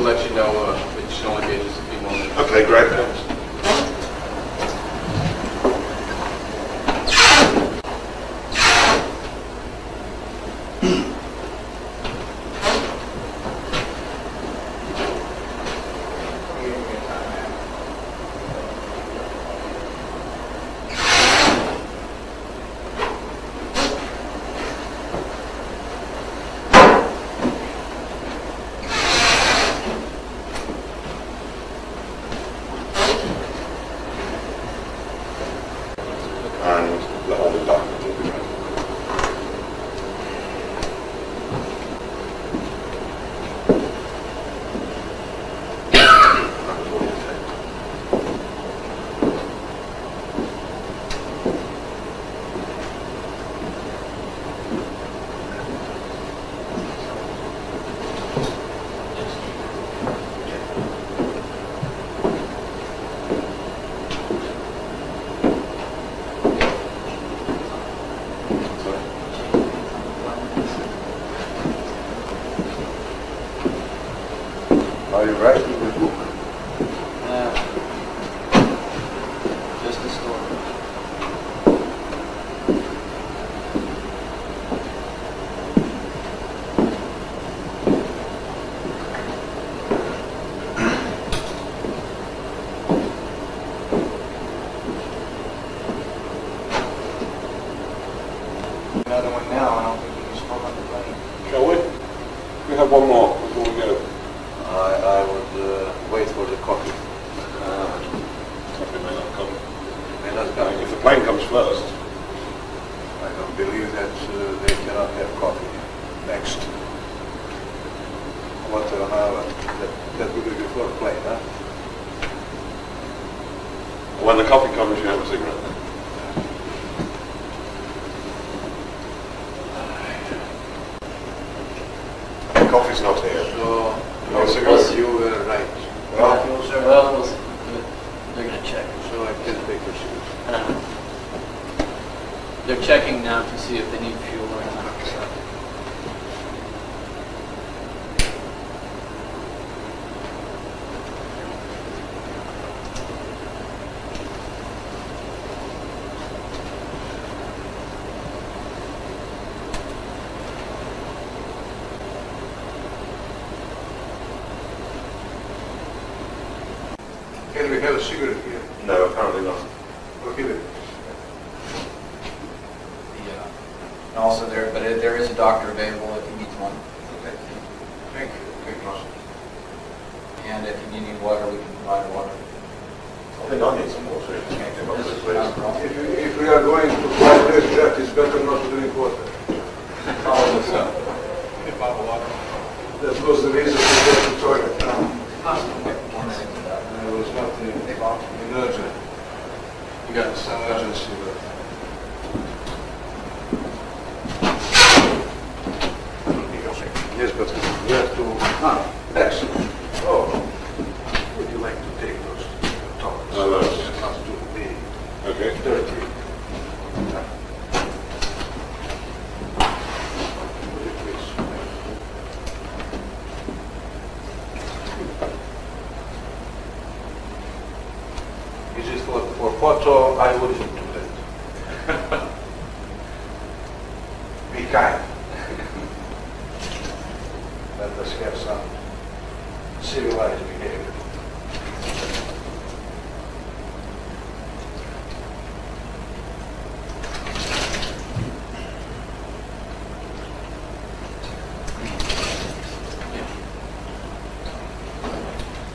we'll let you know. It should only be just a few more minutes. Okay, great. Thanks. Are you writing the book? Just a story. Another one now. I don't think we can smoke on the plane. Shall we? We have one more before we go. I would wait for the coffee. Coffee may not come. May not come. If the plane comes first. I don't believe that they cannot have coffee next. Quarter of an hour. That will be before the plane, huh? When the coffee comes, you have a cigarette. The coffee's not here. So, No cigarette. you were right. Well, they're going to check. So I can take your shoes. They're checking now to see if they need fuel or not. So. Can we have a cigarette here? No, apparently not. Okay then. And also there is a doctor available if you need one. Okay. Thank you. Thank you. And if you need water, we can provide water. I think I need some water. You can't give up This this is place. not a problem. If we are going to fly this jet, it's better not to drink water. Probably so. That was the reason we went to the toilet. Possibly. There was nothing urgent. You got Some urgency, but yes, but we have to. Excellent. Oh, would you like to take those towels? No, no. Not to be Okay. dirty. Would you please? Is it for photo? I wouldn't do that. Be kind. Let us have some civilized behavior.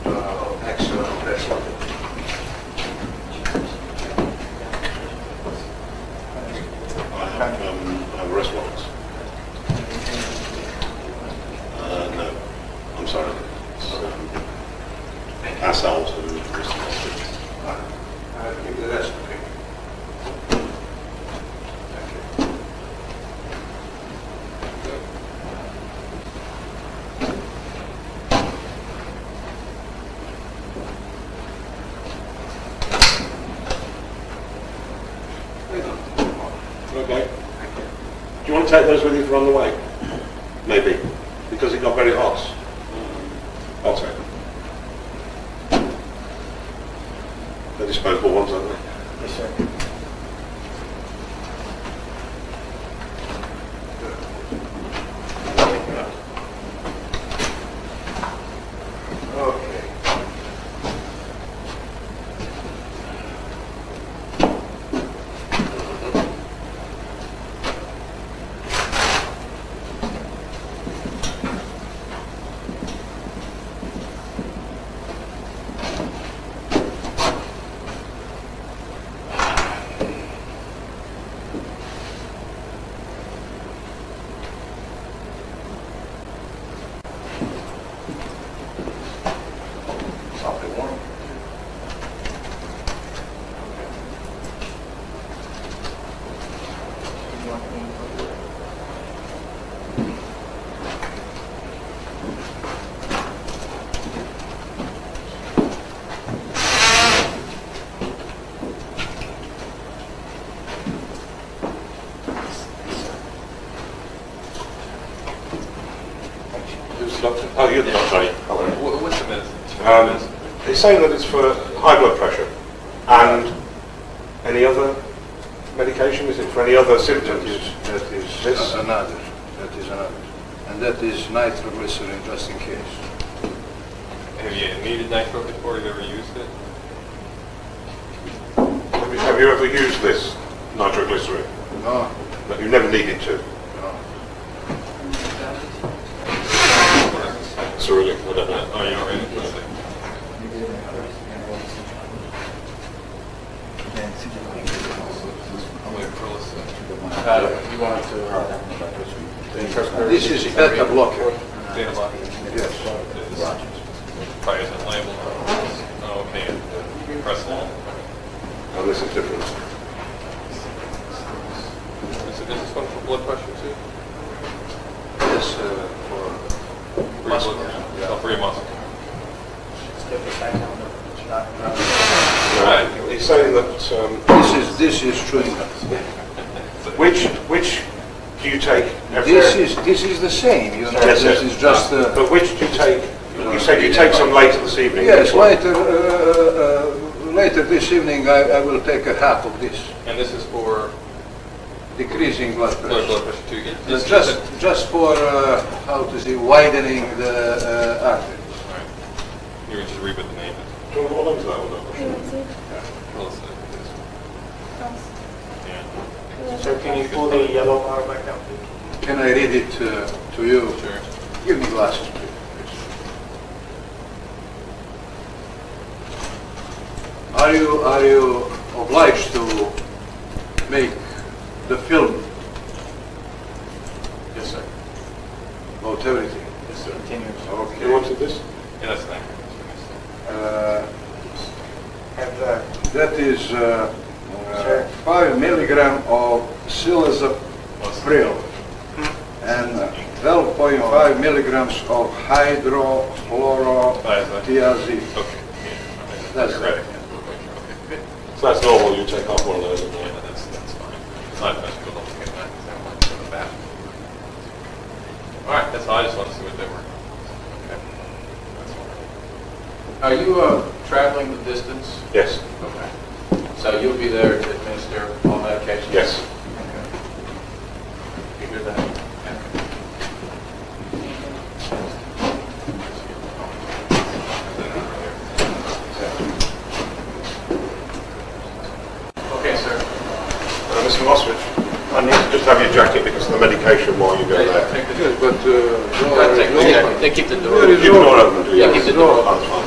Excellent. That's something. I have restaurants. No, I'm sorry. It's assholes who I'll give the rest, okay? Thank you. Okay. Do you want to take those with you for on the way? Maybe. Because it got very hot. I'll take them. They're disposable ones, aren't they? Yes, sir. Okay. Softly warm. Who's the doctor? Oh, you're the doctor. Hello. What's the medicine? He's saying that it's for high blood pressure and any other medication. Is it for any other symptoms? That is This? another. That is another. And that is nitroglycerin just in case. Have you needed nitro before? Have you ever used it? Have you ever used this nitroglycerin? No, But you never needed to. no. Cyrillic, whatever. Oh, you don't read it? I'm going to curl this. You wanted to, This is beta blocker. Data block. Yes. Probably isn't labeled. Oh, okay. Press along. And this is different. Is this one for blood pressure too? Yes, For your blood pressure? Oh, for your muscle. Right. He's saying that this is chewing gum. which do you take every day? This is the same, you know. Yes, This yes. is just. But which do you take? You said you take some later this evening. Yes, later this evening I will take a half of this, And this is for decreasing blood blood pressure. pressure too. Just for how to say, widening the artery. Right. You would just read what the name is. Do you want to hold on to that one? Well, it's, yeah. So can you pull the yellow bar back out, please? Can I read it to you? Sure. Give me glasses, please. Are you obliged to make the film Yes, sir. about everything? Yes, sir. You wanted this? Yeah, that's nice. Have the, That is 5 milligram of silazappril and 12.5 milligrams of hydrochlorothiazide. Okay. That's You're right. ready. Okay. So that's normal. You take half one of those. Yeah, that's fine. It's not best to look at that. That might go to the back. All right, that's all. I just want to see what they were. Okay. That's fine. Are you traveling the distance? Yes. Okay. So you'll be there to administer all medications? Yes. Okay. You hear that? Okay, sir. Mr. Milosevich, I need to just have your jacket because of the medication while you go there. Yes, but They keep the door. there is Keep the door no- open, do you? Yeah, keep the door open. That's fine.